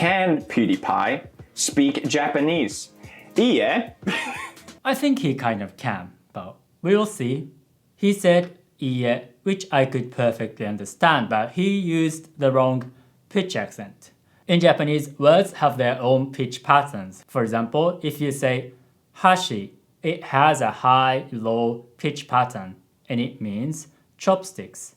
Can PewDiePie speak Japanese? いいえ I think he kind of can, but we'll see. He said いいえ, which I could perfectly understand, but he used the wrong pitch accent. In Japanese, words have their own pitch patterns. For example, if you say hashi, it has a high-low pitch pattern, and it means chopsticks.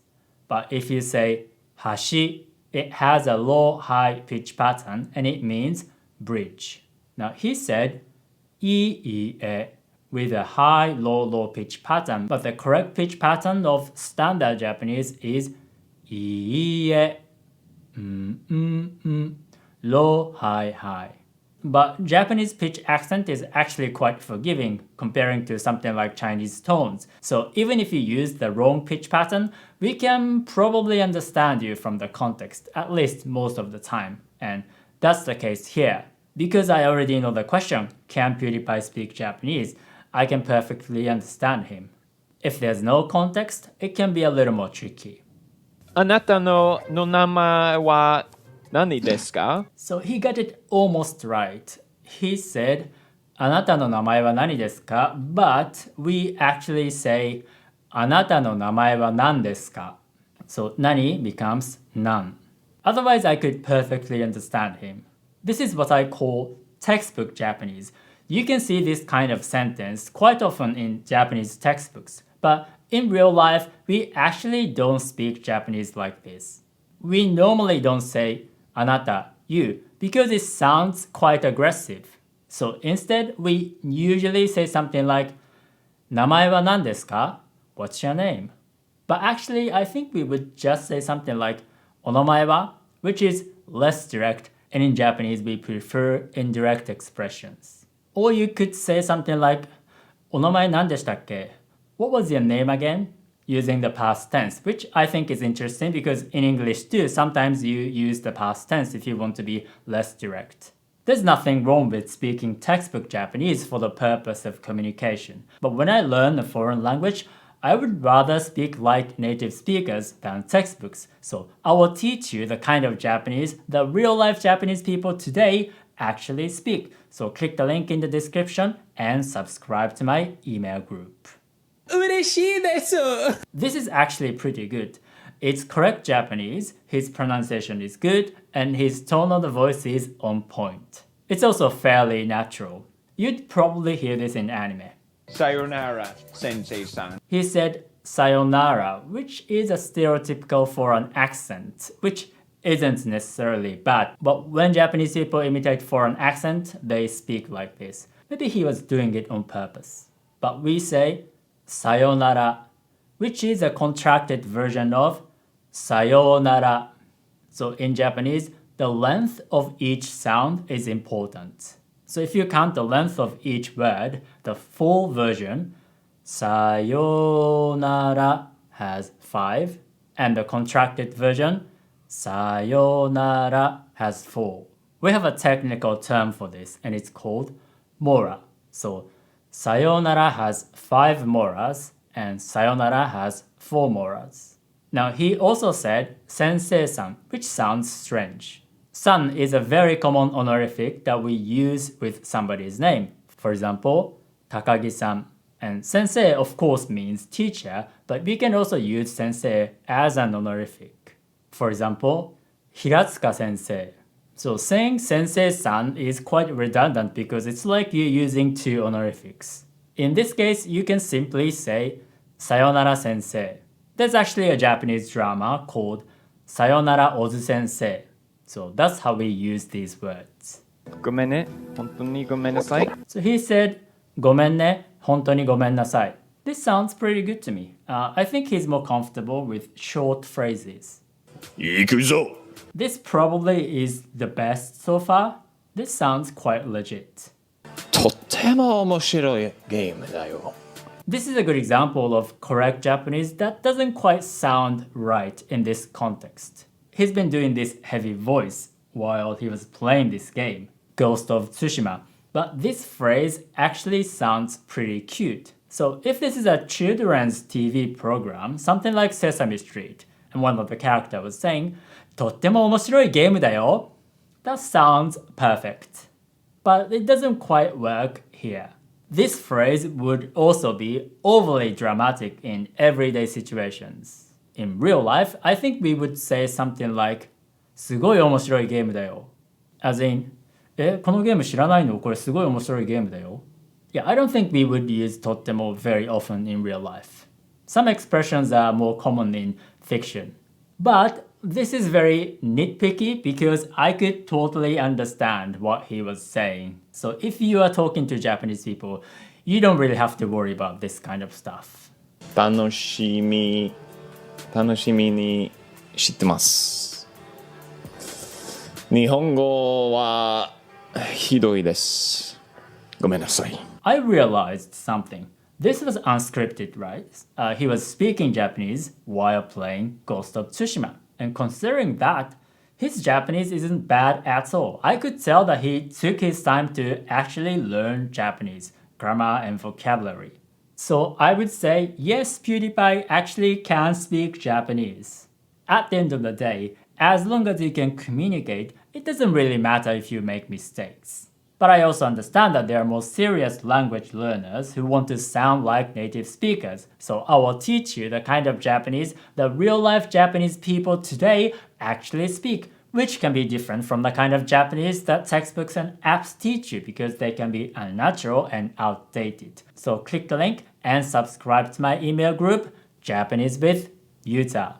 But if you say hashi, it has a low-high pitch pattern, and it means bridge. Now, he said いいえ with a high, low, low pitch pattern, but the correct pitch pattern of standard Japanese is いいえ low, high, high. But Japanese pitch accent is actually quite forgiving comparing to something like Chinese tones. So even if you use the wrong pitch pattern, we can probably understand you from the context, at least most of the time. And that's the case here. Because I already know the question, can PewDiePie speak Japanese? I can perfectly understand him. If there's no context, it can be a little more tricky. あなたの名前は何ですか? So he got it almost right. He said, あなたの名前は何ですか? But we actually say, あなたの名前は何ですか? So 何 becomes 何. Otherwise, I could perfectly understand him. This is what I call textbook Japanese. You can see this kind of sentence quite often in Japanese textbooks. But in real life, we actually don't speak Japanese like this. We normally don't say あなた, you, because it sounds quite aggressive. So instead, we usually say something like 名前は何ですか? What's your name? But actually, I think we would just say something like お名前は? Which is less direct, and in Japanese, we prefer indirect expressions. Or you could say something like お名前何でしたっけ? What was your name again? Using the past tense, which I think is interesting because in English too, sometimes you use the past tense if you want to be less direct. There's nothing wrong with speaking textbook Japanese for the purpose of communication. But when I learn a foreign language, I would rather speak like native speakers than textbooks. So I will teach you the kind of Japanese that real-life Japanese people today actually speak. So click the link in the description and subscribe to my email group. 嬉しいです This is actually pretty good. It's correct Japanese, his pronunciation is good, and his tone of the voice is on point. It's also fairly natural. You'd probably hear this in anime. Sayonara, sensei-san. He said sayonara, which is a stereotypical foreign accent, which isn't necessarily bad. But when Japanese people imitate foreign accent, they speak like this. Maybe he was doing it on purpose. But we say sayonara, which is a contracted version of sayonara. So in Japanese, the length of each sound is important. So if you count the length of each word, the full version, sayonara, has 5, and the contracted version, sayonara, has 4. We have a technical term for this, and it's called mora. So sayonara has 5 moras, and sayonara has 4 moras. Now, he also said sensei-san, which sounds strange. San is a very common honorific that we use with somebody's name. For example, Takagi-san. And sensei, of course, means teacher, but we can also use sensei as an honorific. For example, Hiratsuka sensei. So saying sensei-san is quite redundant because it's like you using 2 honorifics. In this case, you can simply say sayonara sensei. There's actually a Japanese drama called Sayonara Ozu Sensei. So that's how we use these words. ごめんね、本当にごめんなさい So he said, ごめんね、本当にごめんなさい. This sounds pretty good to me. I think he's more comfortable with short phrases. 行くぞ This probably is the best so far. This sounds quite legit. とっても面白いゲームだよ This is a good example of correct Japanese that doesn't quite sound right in this context. He's been doing this heavy voice while he was playing this game, Ghost of Tsushima. But this phrase actually sounds pretty cute. So if this is a children's TV program, something like Sesame Street, and one of the characters was saying, とっても面白いゲームだよ. That sounds perfect. But it doesn't quite work here. This phrase would also be overly dramatic in everyday situations. In real life, I think we would say something like すごい面白いゲームだよ as in このゲーム知らないのこれすごい面白いゲームだよ Yeah, I don't think we would use とっても very often in real life. Some expressions are more common in fiction. But this is very nitpicky because I could totally understand what he was saying. So if you are talking to Japanese people, you don't really have to worry about this kind of stuff. 楽しみにしてます。日本語はひどいです。ごめんなさい。I realized something. This was unscripted, right? He was speaking Japanese while playing Ghost of Tsushima. And considering that, his Japanese isn't bad at all. I could tell that he took his time to actually learn Japanese, grammar and vocabulary. So I would say, yes, PewDiePie actually can speak Japanese. At the end of the day, as long as you can communicate, it doesn't really matter if you make mistakes. But I also understand that there are more serious language learners who want to sound like native speakers, so I will teach you the kind of Japanese that real-life Japanese people today actually speak, which can be different from the kind of Japanese that textbooks and apps teach you because they can be unnatural and outdated. So click the link and subscribe to my email group, Japanese with Yuta.